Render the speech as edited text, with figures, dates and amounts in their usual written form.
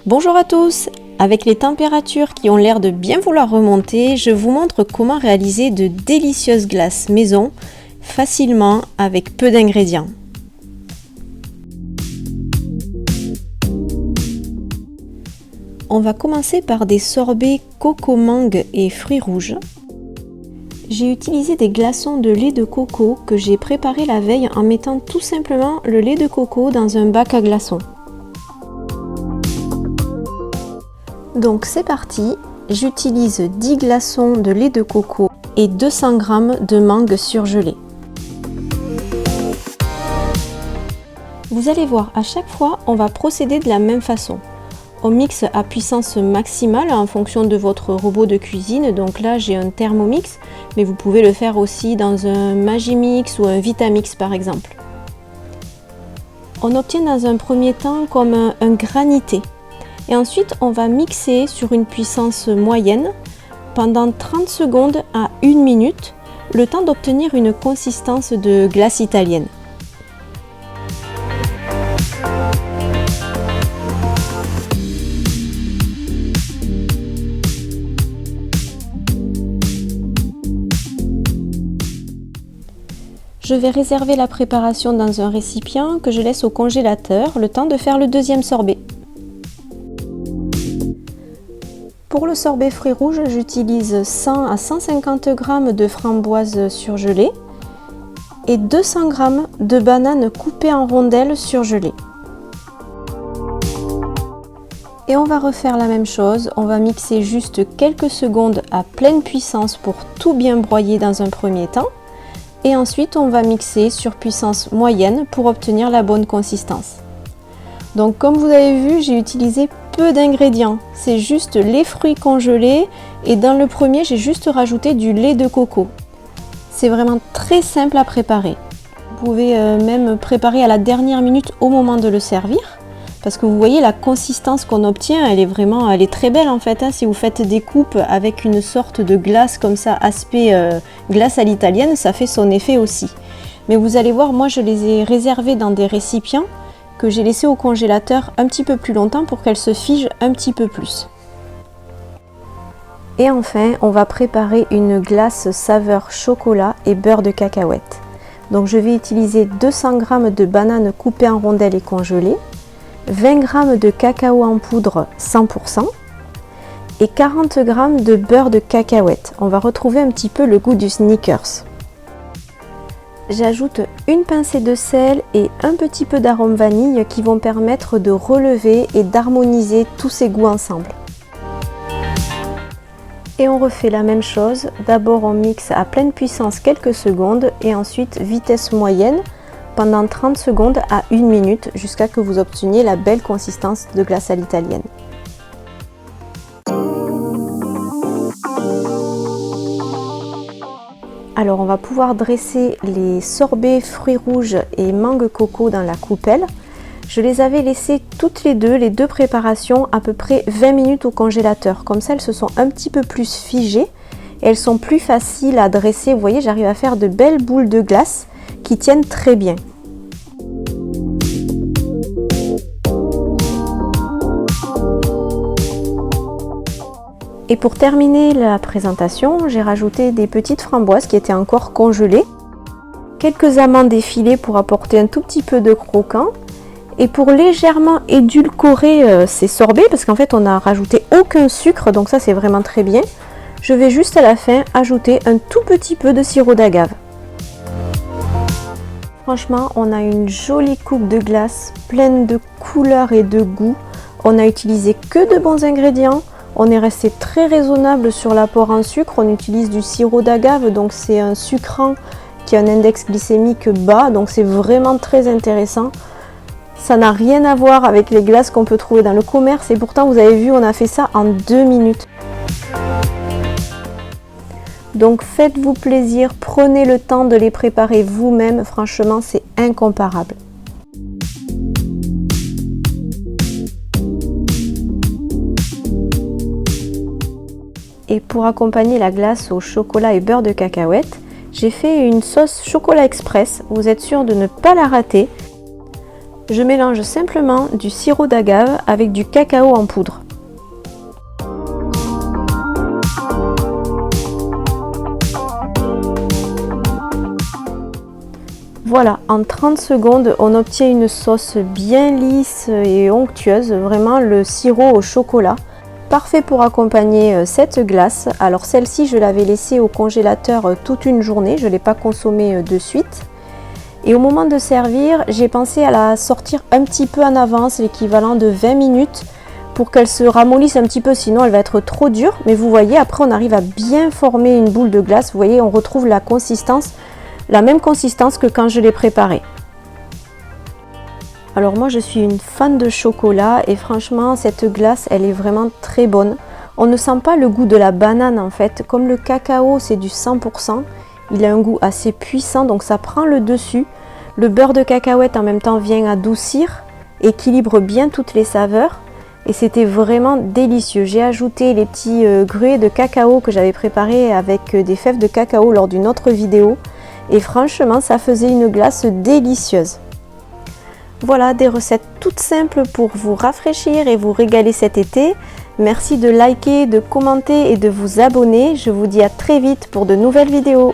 Bonjour à tous! Avec les températures qui ont l'air de bien vouloir remonter, je vous montre comment réaliser de délicieuses glaces maison facilement avec peu d'ingrédients. On va commencer par des sorbets coco mangue et fruits rouges. J'ai utilisé des glaçons de lait de coco que j'ai préparé la veille en mettant tout simplement le lait de coco dans un bac à glaçons. Donc c'est parti, j'utilise 10 glaçons de lait de coco et 200 g de mangue surgelée. Vous allez voir, à chaque fois, on va procéder de la même façon. On mixe à puissance maximale en fonction de votre robot de cuisine. Donc là, j'ai un Thermomix, mais vous pouvez le faire aussi dans un Magimix ou un Vitamix par exemple. On obtient dans un premier temps comme un granité. Et ensuite, on va mixer sur une puissance moyenne pendant 30 secondes à 1 minute, le temps d'obtenir une consistance de glace italienne. Je vais réserver la préparation dans un récipient que je laisse au congélateur le temps de faire le deuxième sorbet. Pour le sorbet fruits rouges, j'utilise 100 à 150 g de framboises surgelées et 200 g de bananes coupées en rondelles surgelées. Et on va refaire la même chose, on va mixer juste quelques secondes à pleine puissance pour tout bien broyer dans un premier temps. Et ensuite, on va mixer sur puissance moyenne pour obtenir la bonne consistance. Donc comme vous avez vu, j'ai utilisé peu d'ingrédients. C'est juste les fruits congelés et dans le premier, j'ai juste rajouté du lait de coco. C'est vraiment très simple à préparer. Vous pouvez même préparer à la dernière minute au moment de le servir. Parce que vous voyez la consistance qu'on obtient, elle est très belle en fait. Si vous faites des coupes avec une sorte de glace comme ça, aspect glace à l'italienne, ça fait son effet aussi. Mais vous allez voir, moi je les ai réservées dans des récipients que j'ai laissés au congélateur un petit peu plus longtemps pour qu'elles se figent un petit peu plus. Et enfin, on va préparer une glace saveur chocolat et beurre de cacahuète. Donc je vais utiliser 200 g de bananes coupées en rondelles et congelées, 20 g de cacao en poudre 100% et 40 g de beurre de cacahuète. On va retrouver un petit peu le goût du Snickers. J'ajoute une pincée de sel et un petit peu d'arôme vanille qui vont permettre de relever et d'harmoniser tous ces goûts ensemble. Et on refait la même chose. D'abord on mixe à pleine puissance quelques secondes et ensuite vitesse moyenne pendant 30 secondes à 1 minute jusqu'à ce que vous obteniez la belle consistance de glace à l'italienne. Alors on va pouvoir dresser les sorbets fruits rouges et mangue coco dans la coupelle. Je les avais laissées toutes les deux préparations à peu près 20 minutes au congélateur. Comme ça elles se sont un petit peu plus figées et elles sont plus faciles à dresser. Vous voyez, j'arrive à faire de belles boules de glace qui tiennent très bien. Et pour terminer la présentation, j'ai rajouté des petites framboises qui étaient encore congelées, quelques amandes effilées pour apporter un tout petit peu de croquant, et pour légèrement édulcorer ces sorbets, parce qu'en fait on n'a rajouté aucun sucre, donc ça c'est vraiment très bien, je vais juste à la fin ajouter un tout petit peu de sirop d'agave. Franchement, on a une jolie coupe de glace pleine de couleurs et de goûts. On n'a utilisé que de bons ingrédients. On est resté très raisonnable sur l'apport en sucre. On utilise du sirop d'agave, donc c'est un sucrant qui a un index glycémique bas, donc c'est vraiment très intéressant. Ça n'a rien à voir avec les glaces qu'on peut trouver dans le commerce et pourtant vous avez vu, on a fait ça en 2 minutes. Donc faites-vous plaisir, prenez le temps de les préparer vous-même, franchement c'est incomparable. Et pour accompagner la glace au chocolat et beurre de cacahuète, j'ai fait une sauce chocolat express, vous êtes sûr de ne pas la rater. Je mélange simplement du sirop d'agave avec du cacao en poudre. Voilà, en 30 secondes, on obtient une sauce bien lisse et onctueuse, vraiment le sirop au chocolat. Parfait pour accompagner cette glace. Alors celle-ci, je l'avais laissée au congélateur toute une journée, je ne l'ai pas consommée de suite. Et au moment de servir, j'ai pensé à la sortir un petit peu en avance, l'équivalent de 20 minutes, pour qu'elle se ramollisse un petit peu, sinon elle va être trop dure. Mais vous voyez, après on arrive à bien former une boule de glace. Vous voyez, on retrouve la consistance, la même consistance que quand je l'ai préparée. Alors moi je suis une fan de chocolat et franchement cette glace elle est vraiment très bonne. On ne sent pas le goût de la banane en fait, comme le cacao c'est du 100%, il a un goût assez puissant donc ça prend le dessus. Le beurre de cacahuète en même temps vient adoucir, équilibre bien toutes les saveurs et c'était vraiment délicieux. J'ai ajouté les petits gruets de cacao que j'avais préparés avec des fèves de cacao lors d'une autre vidéo et franchement ça faisait une glace délicieuse. Voilà des recettes toutes simples pour vous rafraîchir et vous régaler cet été. Merci de liker, de commenter et de vous abonner. Je vous dis à très vite pour de nouvelles vidéos.